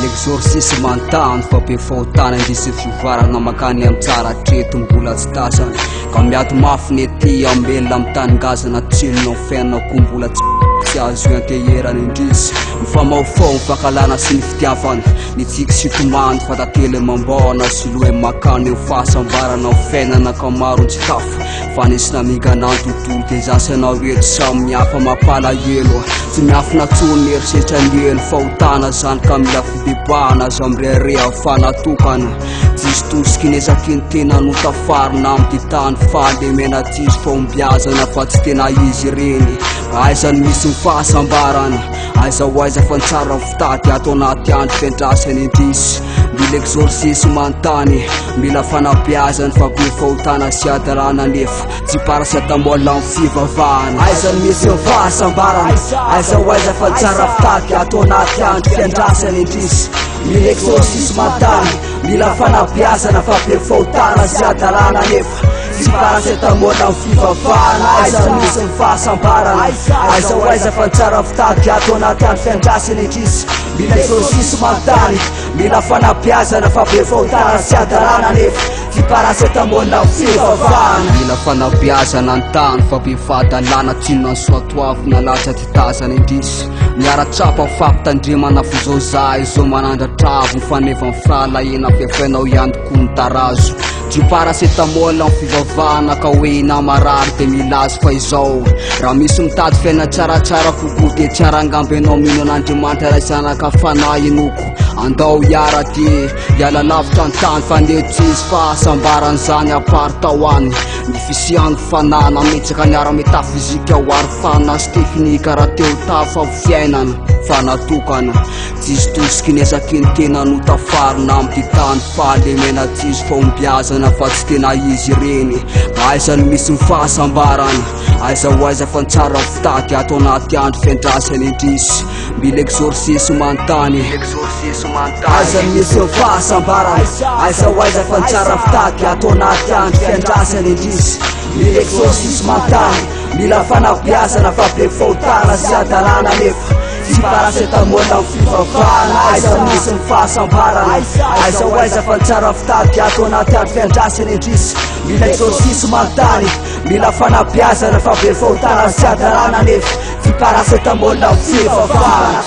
L'exorcisme mantany fampefahotana indrisy fivarana makany am tsara treto mbola tsy tasany ka miady mafy nety ambelona am taningazana tsinonao fiainako mbola tsy azo antehierana indrisy mifamaofao mifakalana sy ny fitiavana ny tsiky sitomany fatately mambona sy lohe makany eo fahasambarana ao fiainana ka maro tsy tafo fa nisy namiganany tontolo de zasanao eto samy miafa mapala elo tsy miafina tsony erisetra ny elo fahotana zany ka mila fidebahana azo amrere afanatokana tsisy tosiky nezaky ny tena notafarina am ty tany fahalemena tsisy faombiazana fa tsy tena izy reny aizany misy mifahasambarana aiza ho aiza fa nitsara fitady ato anaty andro fiandrasany indrisy mila exorcisme mantany mila fanabeazany fa be fahotana sy adarana nefa tsy parasy atamola am fivavahana aizany misy mifahasambarana aiza ho aiza fa nitsara fitady ato anaty andro fiandrasany indrisy mila exorcisme mantany mila fanabeazana fa be fahotana sy adarana nefa tsy parasy atamola am fivavahana aizany misy mifahasambarana aiza ho aiza fa nitsara fitady ato anaty andro fiandrasany indrisy mila exorcisme mantany mila fanabeazana fa be fahotana sy adarana nefa tsy parasy atamola am fivavahana mila fanabeazana antany fa be fahadalana tsinona ny soatoavina latsa ty tazana indrisy miaratsapa fampitandrimana fozao za izao manandratravo mifaneva mifrahalaina fiafainao iandoko ny tarazo tsy parasy atamola am fivavahana ka hoe inamarary de milazy fa izao raha misy mitady fiaina tsaratsara kokoa de tsy arangamby anao mino an'Andriamanitra raha zanaka fanahy inoko andao iara de iala lavitra antany fa netsisy fahasambarany zany apartao any ny fisiany fanana metsaka ny ara-metafizika ho ary fana sy teknika raha teo tafa fiainana fanatokana tsisy tosiky nezaky ny tena notafarina am ty tany fahalemena tsisy faombiazana fa tsy tena izy reny aizany misy mifahasambarana aiza ho aiza fa nitsara fitady ato anaty andro fiandrasany indrisy mila exorcisme mantany aizany misy mifahasambarana aiza ho aiza fa nitsara fitady ato anaty andro fiandrasany indrisy mila exorcisme mantany mila fanabeazana fa be fahotana sy adarana nefa tsy parasy atamola am fivavahana aizany misy mifahasambarana aiza ho aiza fa nitsara fitady ato anaty andro fiandrasany indrisy mila exorcisme mantany mila fanabeazana fa be fahotana sy adarana nefa tsy parasy atamola am fivavahana